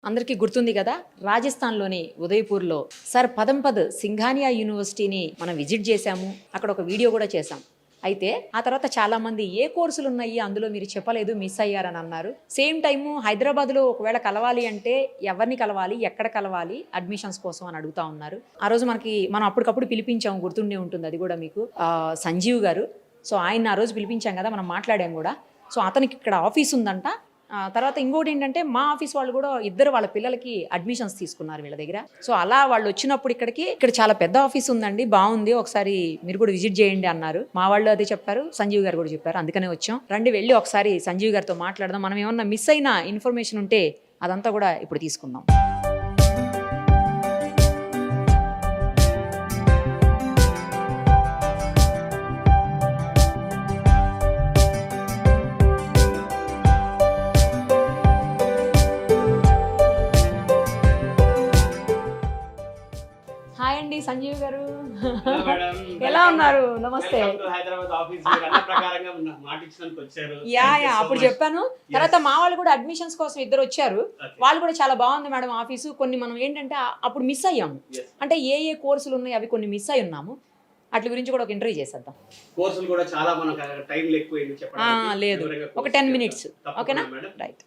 అందరికీ గుర్తుంది కదా, రాజస్థాన్లోని ఉదయపూర్లో సర్ పదంపద్ సింఘానియా యూనివర్సిటీని మనం విజిట్ చేశాము. అక్కడ ఒక వీడియో కూడా చేశాం. అయితే ఆ తర్వాత చాలామంది ఏ కోర్సులు ఉన్నాయి అందులో మీరు చెప్పలేదు, మిస్ అయ్యారని అన్నారు. సేమ్ టైము హైదరాబాద్లో ఒకవేళ కలవాలి అంటే ఎవరిని కలవాలి, ఎక్కడ కలవాలి అడ్మిషన్స్ కోసం అని అడుగుతా ఉన్నారు. ఆ రోజు మనం అప్పటికప్పుడు పిలిపించాము, గుర్తుండే ఉంటుంది అది కూడా మీకు, సంజీవ్ గారు. సో ఆయన ఆ రోజు పిలిపించాం కదా, మనం మాట్లాడాం కూడా. సో అతనికి ఇక్కడ ఆఫీస్ ఉందంట. తర్వాత ఇంకోటి ఏంటంటే మా ఆఫీస్ వాళ్ళు కూడా ఇద్దరు వాళ్ళ పిల్లలకి అడ్మిషన్స్ తీసుకున్నారు వీళ్ళ దగ్గర. సో అలా వాళ్ళు వచ్చినప్పుడు ఇక్కడ చాలా పెద్ద ఆఫీస్ ఉందండి, బాగుంది, ఒకసారి మీరు కూడా విజిట్ చేయండి అన్నారు. మా వాళ్ళు అదే చెప్పారు, సంజీవ్ గారు కూడా చెప్పారు. అందుకనే వచ్చాం. రండి వెళ్ళి ఒకసారి సంజీవ్ గారితో మాట్లాడదాం. మనం ఏమన్నా మిస్ అయిన ఇన్ఫర్మేషన్ ఉంటే అదంతా కూడా ఇప్పుడు తీసుకుందాం. హాయ్ అండి సంజీవ్ గారు, ఎలా ఉన్నారు? నమస్తే. అప్పుడు చెప్పాను. తర్వాత మా వాళ్ళు కూడా అడ్మిషన్స్ కోసం ఇద్దరు వచ్చారు. వాళ్ళు కూడా చాలా బాగుంది మేడం ఆఫీసు. కొన్ని మనం ఏంటంటే అప్పుడు మిస్ అయ్యాము, అంటే ఏ కోర్సులు ఉన్నాయి అవి కొన్ని మిస్ అయి ఉన్నాము. అట్ల గురించి కూడా ఒక ఇంటర్వ్యూ చేసేద్దాం. కోర్సులు కూడా చాలా మనకు టైం ఎక్కువైంది చెప్పడానికి. లేదు, ఒక 10 minutes ఓకేనా? రైట్.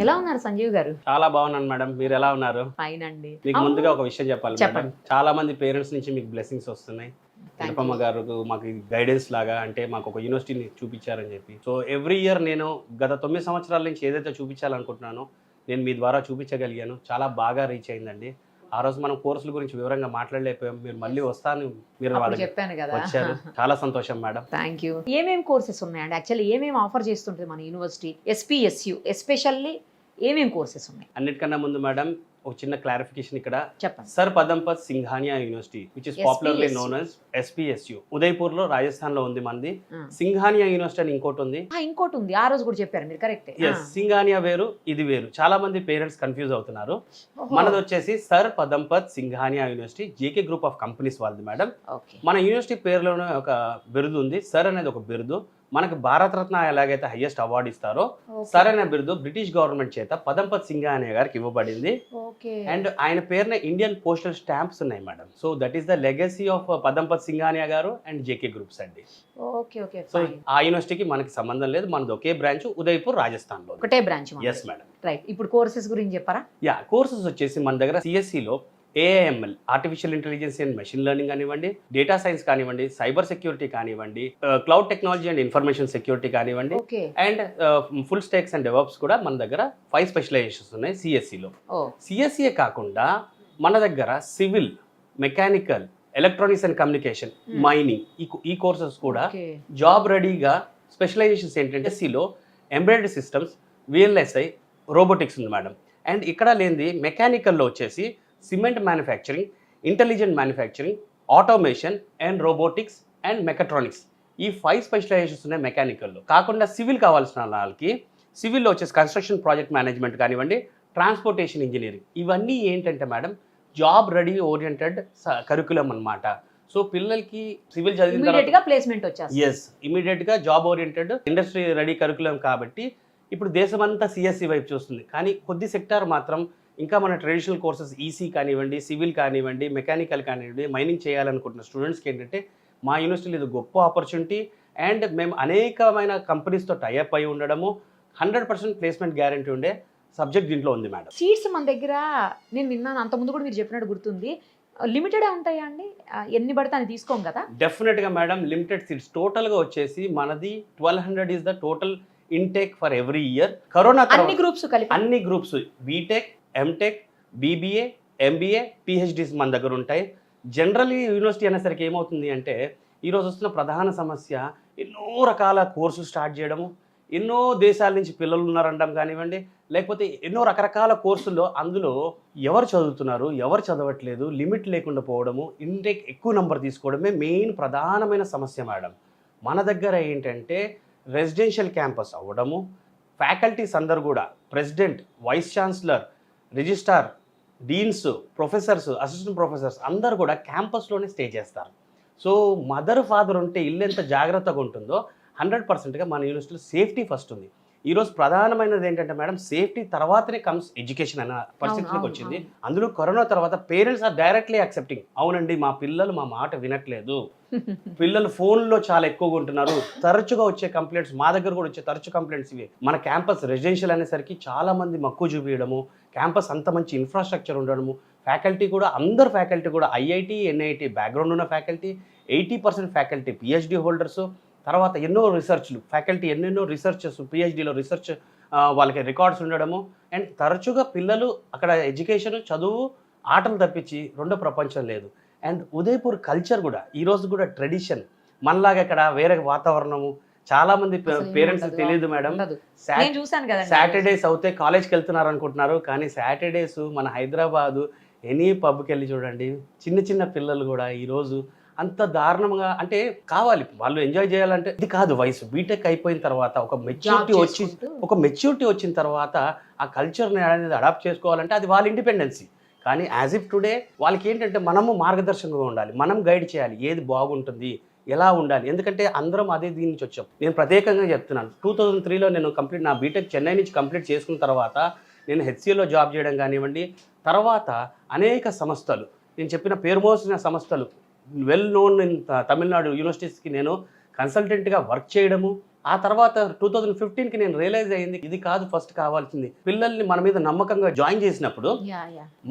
ఎలా ఉన్నారు సంజీవ్ గారు? చాలా బాగున్నాను మేడం, మీరు ఎలా ఉన్నారు? ఫైన్ అండి. మీకు ముందుగా ఒక విషయం చెప్పాలి మేడం. చాలా మంది పేరెంట్స్ నుంచి మీకు బ్లెస్సింగ్స్ వస్తున్నాయి. నిరుపమ్మ గారు మాకు గైడెన్స్ లాగా, అంటే మాకు ఒక యూనివర్సిటీని చూపించారని చెప్పి. సో ఎవ్రీ ఇయర్ నేను గత 9 సంవత్సరాల నుంచి ఏదైతే చూపించాలనుకుంటున్నానో నేను మీ ద్వారా చూపించగలిగాను. చాలా బాగా రీచ్ అయిందండి. ఆ రోజు మనం కోర్సుల గురించి వివరంగా మాట్లాడలేకపోయాం. మీరు మళ్ళీ వస్తాను మీరు చెప్పాను కదా, వచ్చారు. చాలా సంతోషం మేడం. Thank you. ఏమేమి కోర్సెస్ ఉన్నాయండి? యాక్చువల్లీ ఏమేమి ఆఫర్ చేస్తుంటుంది మన యూనివర్సిటీ? SPSU ఎస్పెషల్లీ ఏమేమి కోర్సెస్ ఉన్నాయి? అన్నిటికన్నా ముందు మేడం ఒక చిన్న క్లారిఫికేషన్ ఇక్కడ. చెప్పండి. Sir Padampat Singhania university which is popularly known as SPSU. Udaipur లో రాజస్థాన్ లో ఉంది మనది. సింఘానియా యూనివర్సిటీ అని ఇంకోటి ఉంది. ఇంకోటి ఉంది, ఆ రోజు కూడా చెప్పారు మీరు, కరెక్ట్. సింఘానియా వేరు, ఇది వేరు. చాలా మంది పేరెంట్స్ కన్ఫ్యూజ్ అవుతున్నారు. మనది వచ్చేసి sir Padampat Singhania university, JK group of companies వాళ్ళది మేడం. మన యూనివర్సిటీ పేరులోనే ఒక బిరుదు ఉంది. సర్ అనేది ఒక బిరుదు. మనకు భారతరత్న ఎలాగైతే హైయెస్ట్ అవార్డు ఇస్తారో, సర్ అనే బిరుదు బ్రిటిష్ గవర్నమెంట్ చేత పదంపద్ సింఘానియా గారికి ఇవ్వబడింది. అండ్ ఆయన పేరున ఇండియన్ పోస్టల్ స్టాంప్స్ ఉన్నాయి madam. So that is the legacy of Padampat Singhania garu and JK groups అండి. సో ఆ యూనివర్సిటీకి మనకి సంబంధం లేదు, మనది ఒకే బ్రాంచ్, ఉదయపూర్ రాజస్థాన్ లో ఒకటే బ్రాంచ్. Yes madam. రైట్. ఇప్పుడు కోర్సెస్ గురించి చెప్పారా? కోర్సెస్ వచ్చేసి మన దగ్గర CSE లో AIML artificial intelligence and machine learning కానివ్వండి, డేటా సైన్స్ కానివ్వండి, సైబర్ సెక్యూరిటీ కానివ్వండి, cloud technology and information security కానివ్వండి, and full stacks and develops కూడా మన దగ్గర 5 స్పెషలైజేషన్స్ ఉన్నాయి CSE లో. CSE కాకుండా మన దగ్గర civil, mechanical, electronics and communication, mining ఈ కోర్సెస్ కూడా జాబ్ రెడీగా స్పెషలైజేషన్స్ ఏంటంటే CSE embedded systems, VLSI, robotics ఉంది మేడం. అండ్ ఇక్కడ లేనిది మెకానికల్లో వచ్చేసి cement manufacturing, intelligent manufacturing, automation and robotics and mechatronics, ఈ 5 స్పెషలైజేషన్స్ ఉన్నాయి మెకానికల్లో. కాకుండా సివిల్ కావాల్సిన వాళ్ళకి సివిల్లో వచ్చేసి కన్స్ట్రక్షన్ ప్రాజెక్ట్ మేనేజ్మెంట్ కానివ్వండి, ట్రాన్స్పోర్టేషన్ ఇంజనీరింగ్, ఇవన్నీ ఏంటంటే madam job ready oriented curriculum అన్నమాట. సో పిల్లలకి సివిల్ చదివిన తర్వాత ప్లేస్మెంట్ వచ్చేస్తుంది. ఎస్, ఇమీడియట్ గా job oriented industry ready curriculum. కాబట్టి ఇప్పుడు దేశమంతా CSE వైపు చూస్తుంది. కానీ కొద్ది సెక్టార్ మాత్రం ఇంకా మన ట్రెడిషనల్ కోర్సెస్ EC కానివ్వండి, సివిల్ కానివ్వండి, మెకానికల్ కానివ్వండి, మైనింగ్ చేయాలనుకుంటున్న స్టూడెంట్స్కి ఏంటంటే మా యూనివర్సిటీలో ఇది గొప్ప ఆపర్చునిటీ. అండ్ మేము అనేకమైన కంపెనీస్తో టైఅప్ అయి ఉండడము, 100% ప్లేస్మెంట్ గ్యారంటీ ఉండే సబ్జెక్ట్ దీంట్లో ఉంది మేడం. సీట్స్ మన దగ్గర నేను విన్నాను, అంతకుముందు కూడా మీరు చెప్పినట్టు గుర్తుంది, లిమిటెడ్ ఉంటాయా అండి? ఎన్ని పడితే అని తీసుకోం కదా? డెఫినెట్గా మేడం, లిమిటెడ్ సీట్స్. టోటల్గా వచ్చేసి మనది 1200 is the total intake for every year. కరోనా అన్ని groups B Tech, MTech, BBA, MBA, PhDs మన దగ్గర ఉంటాయి. జనరల్లీ యూనివర్సిటీ అనేసరికి ఏమవుతుంది అంటే ఈరోజు వస్తున్న ప్రధాన సమస్య ఎన్నో రకాల కోర్సులు స్టార్ట్ చేయడము, ఎన్నో దేశాల నుంచి పిల్లలు ఉన్నారనడం కానివ్వండి, లేకపోతే ఎన్నో రకరకాల కోర్సుల్లో అందులో ఎవరు చదువుతున్నారు, ఎవరు చదవట్లేదు, లిమిట్ లేకుండా పోవడము, ఇంటేక్ ఎక్కువ నెంబర్ తీసుకోవడమే మెయిన్ ప్రధానమైన సమస్య మేడం. మన దగ్గర ఏంటంటే రెసిడెన్షియల్ క్యాంపస్ అవ్వడము, ఫ్యాకల్టీస్ అందరు కూడా president, vice chancellor, registrar, deans, professors, assistant professors అందరు కూడా క్యాంపస్లోనే స్టే చేస్తారు. సో మదర్ ఫాదర్ ఉంటే ఇల్లు ఎంత జాగ్రత్తగా ఉంటుందో 100%గా మన యూనివర్సిటీలో సేఫ్టీ ఫస్ట్ ఉంది. ఈరోజు ప్రధానమైనది ఏంటంటే మేడం, సేఫ్టీ తర్వాతనే కమ్స్ ఎడ్యుకేషన్ అన్న పరిస్థితికి వచ్చింది. అందులో కరోనా తర్వాత పేరెంట్స్ ఆర్ డైరెక్ట్లీ యాక్సెప్టింగ్. అవునండి, మా పిల్లలు మా మాట వినట్లేదు, పిల్లలు ఫోన్లో చాలా ఎక్కువగా ఉంటున్నారు. తరచుగా వచ్చే కంప్లైంట్స్ మా దగ్గర కూడా వచ్చే తరచు కంప్లైంట్స్ ఇవి. మన క్యాంపస్ రెసిడెన్షియల్ అనేసరికి చాలా మంది మక్కువ చూపించడము, క్యాంపస్ అంత మంచి ఇన్ఫ్రాస్ట్రక్చర్ ఉండడము, ఫ్యాకల్టీ కూడా అందరు ఫ్యాకల్టీ కూడా ఐఐటి ఎన్ఐటి బ్యాక్గ్రౌండ్ ఉన్న ఫ్యాకల్టీ, 80% ఫ్యాకల్టీ పిహెచ్డి హోల్డర్స్, తర్వాత ఎన్నో రీసెర్చ్లు ఫ్యాకల్టీ ఎన్నెన్నో రీసెర్చెస్ పిహెచ్డిలో రీసెర్చ్ వాళ్ళకి రికార్డ్స్ ఉండడము. అండ్ తరచుగా పిల్లలు అక్కడ ఎడ్యుకేషన్ చదువు ఆటలు తప్పించి రెండో ప్రపంచం లేదు. అండ్ ఉదయపూర్ కల్చర్ కూడా ఈరోజు కూడా ట్రెడిషన్ మనలాగా ఇక్కడ వేరే వాతావరణము. చాలా మంది పేరెంట్స్ తెలియదు మేడం, సాటర్డేస్ అవుతే కాలేజ్కి వెళ్తున్నారు అనుకుంటున్నారు, కానీ సాటర్డేస్ మన హైదరాబాదు ఎనీ పబ్కి వెళ్ళి చూడండి, చిన్న చిన్న పిల్లలు కూడా ఈరోజు అంత దారుణంగా, అంటే కావాలి వాళ్ళు ఎంజాయ్ చేయాలంటే ఇది కాదు వయసు. బీటెక్ అయిపోయిన తర్వాత ఒక మెచ్యూరిటీ వచ్చిన తర్వాత ఆ కల్చర్ని అనేది అడాప్ట్ చేసుకోవాలంటే అది వాళ్ళ ఇండిపెండెన్సీ. కానీ యాజ్ ఇఫ్ టుడే వాళ్ళకి ఏంటంటే మనము మార్గదర్శకంగా ఉండాలి, మనం గైడ్ చేయాలి ఏది బాగుంటుంది, ఎలా ఉండాలి. ఎందుకంటే అందరం అదే దీని నుంచి వచ్చాం. నేను ప్రత్యేకంగా చెప్తున్నాను, 2003లో నేను నా బీటెక్ చెన్నై నుంచి కంప్లీట్ చేసుకున్న తర్వాత నేను హెచ్సిఎల్లో జాబ్ చేయడం కానివ్వండి, తర్వాత అనేక సంస్థలు, నేను చెప్పిన పేరు మోసిన సంస్థలు, వెల్ నోన్ ఇన్ తమిళనాడు యూనివర్సిటీస్కి నేను కన్సల్టెంట్గా వర్క్ చేయడము. ఆ తర్వాత 2015కి నేను రియలైజ్ అయ్యింది ఇది కాదు ఫస్ట్ కావాల్సింది. పిల్లల్ని మన మీద నమ్మకంగా జాయిన్ చేసినప్పుడు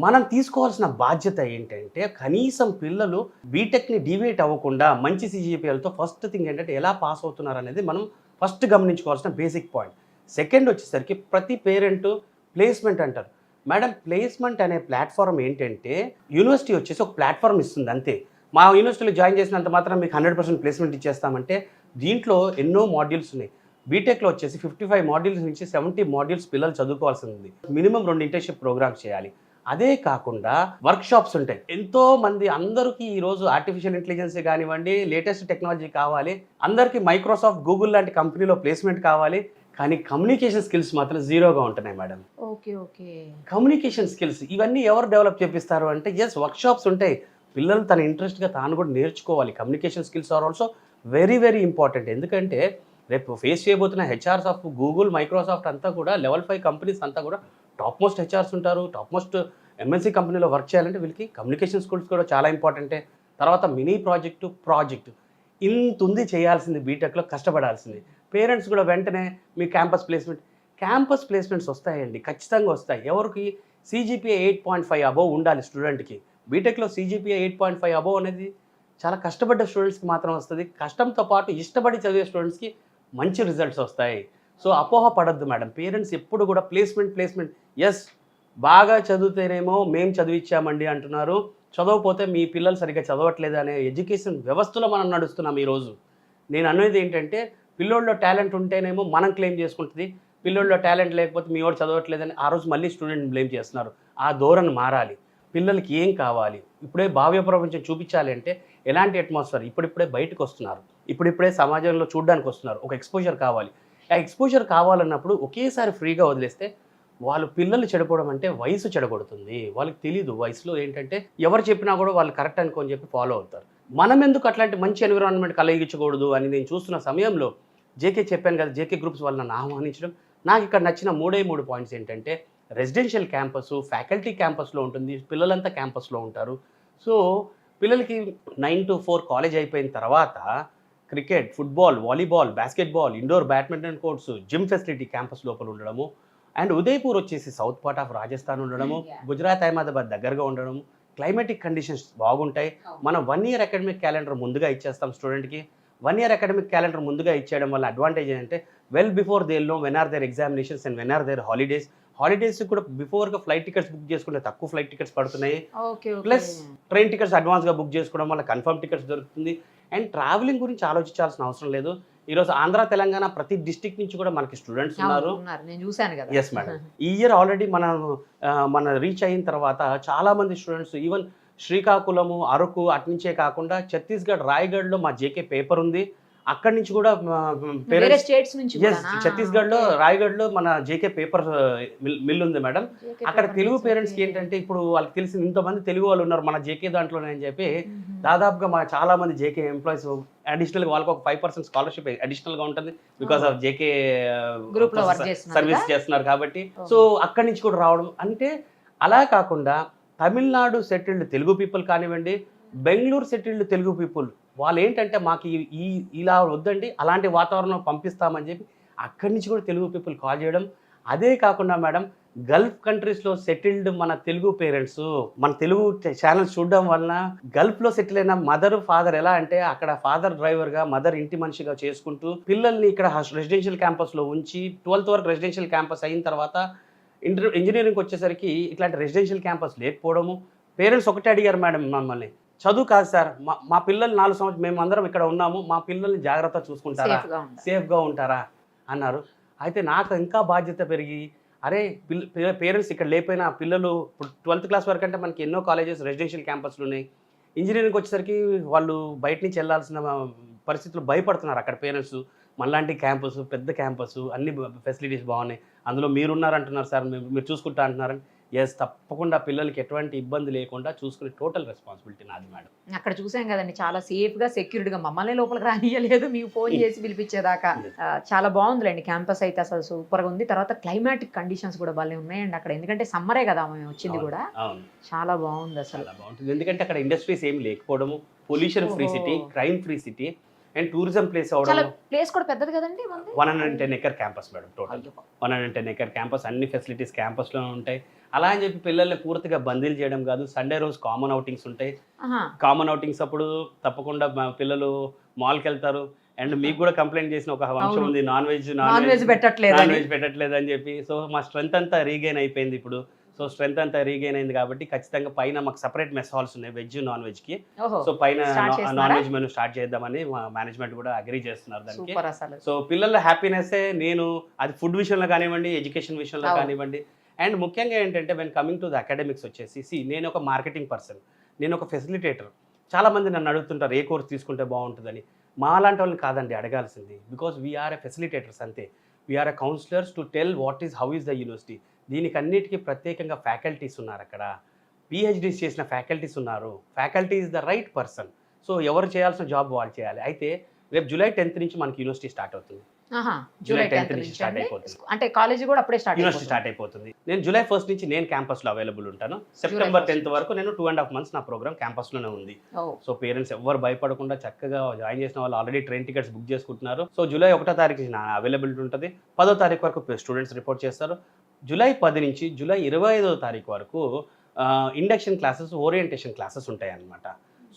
మనం తీసుకోవాల్సిన బాధ్యత ఏంటంటే కనీసం పిల్లలు బీటెక్ని డివేట్ అవ్వకుండా మంచి సిజిపిఎల్తో ఫస్ట్ థింగ్ ఏంటంటే ఎలా పాస్ అవుతున్నారు అనేది మనం ఫస్ట్ గమనించుకోవాల్సిన బేసిక్ పాయింట్. సెకండ్ వచ్చేసరికి ప్రతి పేరెంట్ ప్లేస్మెంట్ అంటారు మేడం. ప్లేస్మెంట్ అనే ప్లాట్ఫామ్ ఏంటంటే యూనివర్సిటీ వచ్చేసి ఒక ప్లాట్ఫామ్ ఇస్తుంది అంతే. మా యూనివర్సిటీలో జాయిన్ చేసినంత మాత్రం మీకు 100% ప్లేస్మెంట్ ఇచ్చేస్తామంటే దీంట్లో ఎన్నో మాడ్యూల్స్ ఉన్నాయి. బీటెక్లో వచ్చేసి 55 మాడ్యూల్స్ నుంచి 70 మాడ్యూల్స్ పిల్లలు చదువుకోవాల్సి ఉంది. మినిమం 2 ఇంటర్న్షిప్ ప్రోగ్రామ్స్ చేయాలి. అదే కాకుండా వర్క్ షాప్స్ ఉంటాయి. ఎంతో మంది అందరికీ ఈరోజు ఆర్టిఫిషియల్ ఇంటెలిజెన్స్ కానివ్వండి, లేటెస్ట్ టెక్నాలజీ కావాలి, అందరికీ మైక్రోసాఫ్ట్ గూగుల్ లాంటి కంపెనీలో ప్లేస్మెంట్ కావాలి, కానీ కమ్యూనికేషన్ స్కిల్స్ మాత్రం జీరోగా ఉంటున్నాయి మేడం. కమ్యూనికేషన్ స్కిల్స్ ఇవన్నీ ఎవరు డెవలప్ చేపిస్తారు అంటే వర్క్ షాప్స్ ఉంటాయి. పిల్లలు తన ఇంట్రెస్ట్గా తాను కూడా నేర్చుకోవాలి. Communication skills are also very very important. ఎందుకంటే రేపు ఫేస్ చేయబోతున్న హెచ్ఆర్స్ ఆఫ్ గూగుల్, మైక్రోసాఫ్ట్ అంతా కూడా లెవెల్ 5 కంపెనీస్ అంతా కూడా టాప్ మోస్ట్ హెచ్ఆర్స్ ఉంటారు. టాప్ మోస్ట్ ఎంఎన్సీ కంపెనీలో వర్క్ చేయాలంటే వీళ్ళకి కమ్యూనికేషన్ స్కిల్స్ కూడా చాలా ఇంపార్టెంటే. తర్వాత మినీ ప్రాజెక్టు ఇంత ఉంది చేయాల్సింది, బీటెక్లో కష్టపడాల్సింది. పేరెంట్స్ కూడా వెంటనే మీ క్యాంపస్ ప్లేస్మెంట్స్ వస్తాయండి, ఖచ్చితంగా వస్తాయి. ఎవరికి సిజిపిఏ 8.5 అబోవ్ ఉండాలి స్టూడెంట్కి. బీటెక్లో సిజిపిఏ 8.5 అబోవ్ అనేది చాలా కష్టపడ్డ స్టూడెంట్స్కి మాత్రం వస్తుంది. కష్టంతో పాటు ఇష్టపడి చదివే స్టూడెంట్స్కి మంచి రిజల్ట్స్ వస్తాయి. సో అపోహ పడద్దు మేడం. పేరెంట్స్ ఎప్పుడు కూడా ప్లేస్మెంట్ బాగా చదివితేనేమో మేము చదివించామండి అంటున్నారు, చదవకపోతే మీ పిల్లలు సరిగ్గా చదవట్లేదు అనే ఎడ్యుకేషన్ వ్యవస్థలో మనం నడుస్తున్నాం ఈరోజు. నేను అనేది ఏంటంటే పిల్లోళ్ళలో టాలెంట్ ఉంటేనేమో మనం క్లెయిమ్ చేసుకుంటుంది, పిల్లోళ్ళలో టాలెంట్ లేకపోతే మీ వాడు చదవట్లేదని ఆ రోజు మళ్ళీ స్టూడెంట్ బ్లేమ్ చేస్తున్నారు. ఆ ధోరణి మారాలి. పిల్లలకి ఏం కావాలి, ఇప్పుడే భావ్య ప్రపంచం చూపించాలి అంటే ఎలాంటి అట్మాస్ఫియర్, ఇప్పుడిప్పుడే బయటకు వస్తున్నారు, ఇప్పుడిప్పుడే సమాజంలో చూడడానికి వస్తున్నారు, ఒక ఎక్స్పోజర్ కావాలి. ఆ ఎక్స్పోజర్ కావాలన్నప్పుడు ఒకేసారి ఫ్రీగా వదిలేస్తే వాళ్ళు పిల్లలు చెడిపోవడం అంటే వయసు చెడగొడుతుంది. వాళ్ళకి తెలీదు వయసులో ఏంటంటే ఎవరు చెప్పినా కూడా వాళ్ళు కరెక్ట్ అనుకోని చెప్పి ఫాలో అవుతారు. మనం ఎందుకు అట్లాంటి మంచి ఎన్విరాన్మెంట్ కలిగించకూడదు అని నేను చూస్తున్న సమయంలో జేకే చెప్పాను కదా, జేకే గ్రూప్స్ వాళ్ళు నన్ను ఆహ్వానించడం. నాకు ఇక్కడ నచ్చిన 3 పాయింట్స్ ఏంటంటే రెసిడెన్షియల్ క్యాంపస్, ఫ్యాకల్టీ క్యాంపస్లో ఉంటుంది, పిల్లలంతా క్యాంపస్లో ఉంటారు. సో పిల్లలకి 9 to 4 కాలేజ్ అయిపోయిన తర్వాత cricket, football, volleyball, basketball, indoor badminton courts, gym facility campus లోపల ఉండడము. అండ్ ఉదయపూర్ వచ్చేసి సౌత్ పార్ట్ ఆఫ్ రాజస్థాన్ ఉండడము, గుజరాత్, అహ్మదాబాద్ దగ్గరగా ఉండడము, క్లైమేటిక్ కండిషన్స్ బాగుంటాయి. మనం 1 year అకాడమిక్ క్యాలెండర్ ముందుగా ఇచ్చేస్తాం స్టూడెంట్కి. 1 year అకాడమిక్ క్యాలెండర్ ముందుగా ఇచ్చేయడం వల్ల అడ్వాంటేజ్ ఏంటంటే well before they know when are there examinations and when are there holidays కూడా బిఫోర్గా ఫ్లైట్ టికెట్స్ బుక్ చేసుకుంటే తక్కువ ఫ్లైట్ టికెట్స్ పడుతున్నాయి. ప్లస్ ట్రైన్ టికెట్స్ అడ్వాన్స్గా బుక్ చేసుకోవడం వల్ల కన్ఫర్మ్ టికెట్స్ దొరుకుతుంది. అండ్ ట్రావెలింగ్ గురించి ఆలోచించాల్సిన అవసరం లేదు. ఈరోజు ఆంధ్ర, తెలంగాణ ప్రతి డిస్ట్రిక్ట్ నుంచి కూడా మనకి స్టూడెంట్స్ ఉన్నారు. ఎస్ మేడం, ఈ ఇయర్ ఆల్రెడీ మన రీచ్ అయిన తర్వాత చాలా మంది స్టూడెంట్స్ ఈవెన్ శ్రీకాకుళము, అరకు అట్నుంచే కాకుండా ఛత్తీస్గఢ్, రాయగఢ్లో మా జేకే పేపర్ ఉంది. అక్కడి నుంచి కూడా ఛత్తీస్గఢ్లో, రాయగఢ్లో మన జేకే పేపర్ మిల్ ఉంది మేడం. అక్కడ తెలుగు పేరెంట్స్కి ఏంటంటే ఇప్పుడు వాళ్ళకి తెలిసిన ఇంతమంది తెలుగు వాళ్ళు ఉన్నారు మన జేకే దాంట్లోనే అని చెప్పి దాదాపుగా మా చాలా మంది జేకే ఎంప్లాయీస్ అడిషనల్గా వాళ్ళకి ఒక 5% స్కాలర్షిప్ అడిషనల్గా ఉంటుంది బికాస్ ఆఫ్ జేకే Group లో work చేస్తున్నారు సర్వీస్ కదా? చేస్తున్నారు కాబట్టి. సో అక్కడి నుంచి కూడా రావడం అంటే అలా కాకుండా తమిళనాడు సెటిల్డ్ తెలుగు పీపుల్ కానివ్వండి, బెంగళూరు సెటిల్డ్ తెలుగు పీపుల్ వాళ్ళు ఏంటంటే మాకు ఇలా వద్దండి అలాంటి వాతావరణం పంపిస్తామని చెప్పి అక్కడి నుంచి కూడా తెలుగు పీపుల్ కాల్ చేయడం. అదే కాకుండా మేడం గల్ఫ్ కంట్రీస్లో సెటిల్డ్ మన తెలుగు పేరెంట్స్ మన తెలుగు ఛానల్స్ చూడడం వలన గల్ఫ్లో సెటిల్ అయిన మదర్ ఫాదర్ ఎలా అంటే అక్కడ ఫాదర్ డ్రైవర్గా మదర్ ఇంటి మనిషిగా చేసుకుంటూ పిల్లల్ని ఇక్కడ రెసిడెన్షియల్ క్యాంపస్లో ఉంచి 12th వరకు రెసిడెన్షియల్ క్యాంపస్ అయిన తర్వాత ఇంజనీరింగ్ వచ్చేసరికి ఇట్లాంటి రెసిడెన్షియల్ క్యాంపస్ లేకపోవడము. పేరెంట్స్ ఒకటే అడిగారు మేడం మమ్మల్ని, చదువు కాదు సార్ మా పిల్లలు 4 సంవత్సరాలు మేము అందరం ఇక్కడ ఉన్నాము, మా పిల్లల్ని జాగ్రత్త చూసుకుంటారా, సేఫ్గా ఉంటారా అన్నారు. అయితే నాకు ఇంకా బాధ్యత పెరిగి అరే పేరెంట్స్ ఇక్కడ లేకపోయినా పిల్లలు ఇప్పుడు 12th క్లాస్ వరకు అంటే మనకి ఎన్నో కాలేజెస్ రెసిడెన్షియల్ క్యాంపస్లు ఉన్నాయి. ఇంజనీరింగ్ వచ్చేసరికి వాళ్ళు బయట నుంచి వెళ్ళాల్సిన పరిస్థితులు భయపడుతున్నారు అక్కడ పేరెంట్స్. మనలాంటి క్యాంపస్ పెద్ద క్యాంపస్ అన్ని ఫెసిలిటీస్ బాగున్నాయి, అందులో మీరున్నారంటున్నారు సార్, మీరు చూసుకుంటా అంటున్నారని. ఎస్, తప్పకుండా పిల్లలకి ఎటువంటి ఇబ్బంది లేకుండా చూసుకునే టోటల్ రెస్పాన్సిబిలిటీ నాది మేడం. అక్కడ చూసాం కదండి, చాలా సేఫ్గా సెక్యూరిటీగా మమ్మల్ని లోపలికి రానియలేదు, మీకు ఫోన్ చేసి పిలిపించేదాకా. చాలా బాగుందిలేండి క్యాంపస్ అయితే, అసలు సూపర్గా ఉంది. తర్వాత క్లైమాటిక్ కండిషన్స్ కూడా భలే ఉన్నాయండి అక్కడ, ఎందుకంటే సమ్మరే కదా మేము వచ్చింది కూడా. అవును, చాలా బాగుంది అసలు. చాలా బాగుంటుంది ఎందుకంటే అక్కడ ఇండస్ట్రీస్ ఏం లేకపోవడము, pollution free city, crime free city and tourism place అవడం. ప్లేస్ కూడా పెద్దది కదండి. 110 acre campus madam, total 110 acre campus, అన్ని ఫెసిలిటీస్ క్యాంపస్లోనే ఉంటాయి. అలా అని చెప్పి పిల్లల్ని పూర్తిగా బందీలు చేయడం కాదు. సండే రోజు కామన్ అవుటింగ్స్ ఉంటాయి. కామన్ అవుటింగ్స్ అప్పుడు తప్పకుండా పిల్లలు మాల్కి వెళ్తారు. అండ్ మీకు కూడా కంప్లైంట్ చేసిన ఒక అంశం ఉంది, నాన్ వెజ్ పెట్టట్లేదు అని చెప్పి. సో మా స్ట్రెంత్ అంతా రీగైన్ అయిపోయింది ఇప్పుడు. సో స్ట్రెంత్ అంతా రీగైన్ అయింది కాబట్టి ఖచ్చితంగా పైన మాకు సపరేట్ మెస్ హాల్స్ ఉన్నాయి వెజ్ నాన్ వెజ్కి. సో పైన నాన్ వెజ్ మెనూ స్టార్ట్ చేద్దామని మా మేనేజ్మెంట్ కూడా అగ్రీ చేస్తున్నారు దానికి. సో పిల్లల హ్యాపీనెస్సే నేను, అది ఫుడ్ విషయంలో కానివ్వండి, ఎడ్యుకేషన్ విషయంలో కానివ్వండి. అండ్ ముఖ్యంగా ఏంటంటే when coming to the academics వచ్చేసి నేను ఒక మార్కెటింగ్ పర్సన్, నేను ఒక ఫెసిలిటేటర్. చాలామంది నన్ను అడుగుతుంటారు ఏ కోర్స్ తీసుకుంటే బాగుంటుందని. మా లాంటి వాళ్ళని కాదండి అడగాల్సింది, బికాస్ వీఆర్ ఏ ఫెసిలిటేటర్స్ అంతే. We are a counsellors to tell what is how is the university. దీనికి అన్నిటికీ ప్రత్యేకంగా ఫ్యాకల్టీస్ ఉన్నారు అక్కడ, పిహెచ్డీస్ చేసిన ఫ్యాకల్టీస్ ఉన్నారు. Faculty is the right person. So ఎవరు చేయాల్సిన జాబ్ వాళ్ళు చేయాలి. అయితే రేపు July 10th నుంచి మనకి యూనివర్సిటీ స్టార్ట్ అవుతుంది. July 10th నుంచి స్టార్ట్ అయిపోతుంది. అంటే కాలేజ్ కూడా అప్పుడే యూనివర్సిటీ స్టార్ట్ అయిపోతుంది. నేను July 1st నుంచి నేను క్యాంపస్లో అవైలబుల్ ఉంటాను. September 10th వరకు నేను 2.5 months నా ప్రోగ్రామ్ క్యాంపస్లోనే ఉంది. సో పేరెంట్స్ ఎవరు భయపడకుండా చక్కగా జాయిన్ చేసిన వాళ్ళు ఆల్రెడీ ట్రైన్ టికెట్స్ బుక్ చేసుకుంటున్నారు. సో July 1వ తారీఖు నా అవైలబిలిటీ ఉంటుంది. 10వ తారీఖు వరకు స్టూడెంట్స్ రిపోర్ట్ చేస్తారు. July 10 నుంచి July 25వ తారీఖు వరకు ఇండక్షన్ క్లాసెస్, ఓరియంటేషన్ క్లాసెస్ ఉంటాయి అన్నమాట.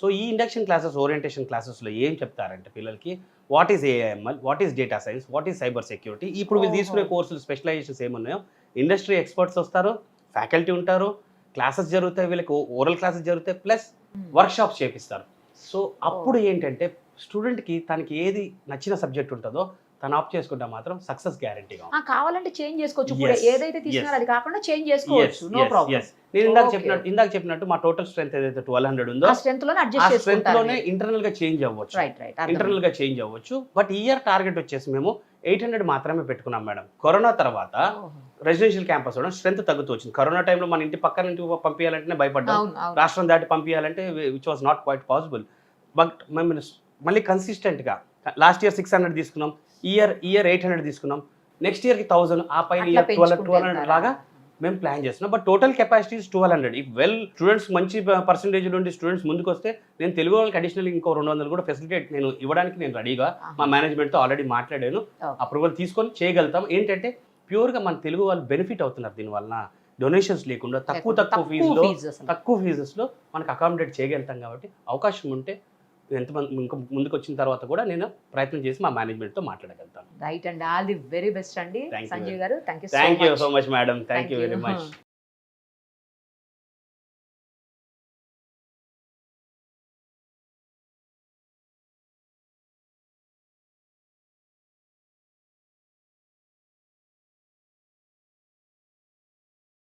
సో ఈ ఇండక్షన్ క్లాసెస్, ఓరియంటేషన్ క్లాసెస్లో ఏం చెప్తారంటే పిల్లలకి what is AIML, what is data science, what is cyber security. ఇప్పుడు వీళ్ళు తీసుకునే కోర్సులు స్పెషలైజేషన్స్ ఏమున్నాయో, ఇండస్ట్రీ ఎక్స్పర్ట్స్ వస్తారు, ఫ్యాకల్టీ ఉంటారు, క్లాసెస్ జరుగుతాయి, వీళ్ళకి ఓరల్ క్లాసెస్ జరుగుతాయి, ప్లస్ వర్క్షాప్స్ చేపిస్తారు. సో అప్పుడు ఏంటంటే స్టూడెంట్కి తనకి ఏది నచ్చిన సబ్జెక్ట్ ఉంటుందో తను ఆప్ చేసుకుంటే మాత్రం సక్సెస్ గ్యారంటీగా. కావాలంటే చేంజ్ చేసుకోవచ్చు, ఏదైతే తీసుకున్నారో అది కాకుండా చేంజ్ చేసుకోవచ్చు, నో ప్రాబ్లం. నేను ఇందాక చెప్పినట్టు మా టోటల్ స్ట్రెంత్ ఏదైతే 1200 ఉందో ఆ స్ట్రెంత్ లోనే ఇంటర్నల్ గా చేంజ్ అవ్వచ్చు. బట్ ఇయర్ టార్గెట్ వచ్చేసి మేము 800 మాత్రమే పెట్టుకున్నాం మేడం. కరోనా తర్వాత రెసిడెన్షియల్ క్యాంపస్ స్ట్రెంత్ తగ్గుతూ వచ్చింది. కరోనా టైంలో మన ఇంటి పక్కన ఇంటికి పంపించాలంటేనే భయపడ్డాం, రాష్ట్రం దాటి పంపించాలంటే which was not quite possible. But మేము మళ్ళీ కన్సిస్టెంట్గా లాస్ట్ ఇయర్ 600 తీసుకున్నాం, ఇయర్ 800 తీసుకున్నాం, నెక్స్ట్ ఇయర్కి 1000, ఆ పైన ఇయర్ 1200 లాగా మేము ప్లాన్ చేస్తున్నాం. But total capacity 1200. If students మంచి పర్సంటేజ్ నుండి స్టూడెంట్స్ ముందుకు వస్తే నేను తెలుగు వాళ్ళకి అడిషనల్ ఇంకో 200 కూడా ఫెసిలిటేట్ నేను ఇవ్వడానికి నేను రెడీగా మా మేనేజ్మెంట్తో ఆల్రెడీ మాట్లాడాను. అప్రూవల్ తీసుకొని చేయగలుగుతాం. ఏంటంటే ప్యూర్గా మన తెలుగు వాళ్ళు బెనిఫిట్ అవుతున్నారు దీనివల్ల. డొనేషన్స్ లేకుండా తక్కువ ఫీజెస్లో మనకు అకామిడేట్ చేయగలుగుతాం. కాబట్టి అవకాశం ఉంటే ఎంతమంది ఇంకా ముందుకు వచ్చిన తర్వాత కూడా నేను ప్రయత్నం చేసి మా మేనేజ్మెంట్తో మాట్లాడగలుగుతాను. Right and all the very best అండి Sanjay garu. Thank you so much madam. Thank you very much.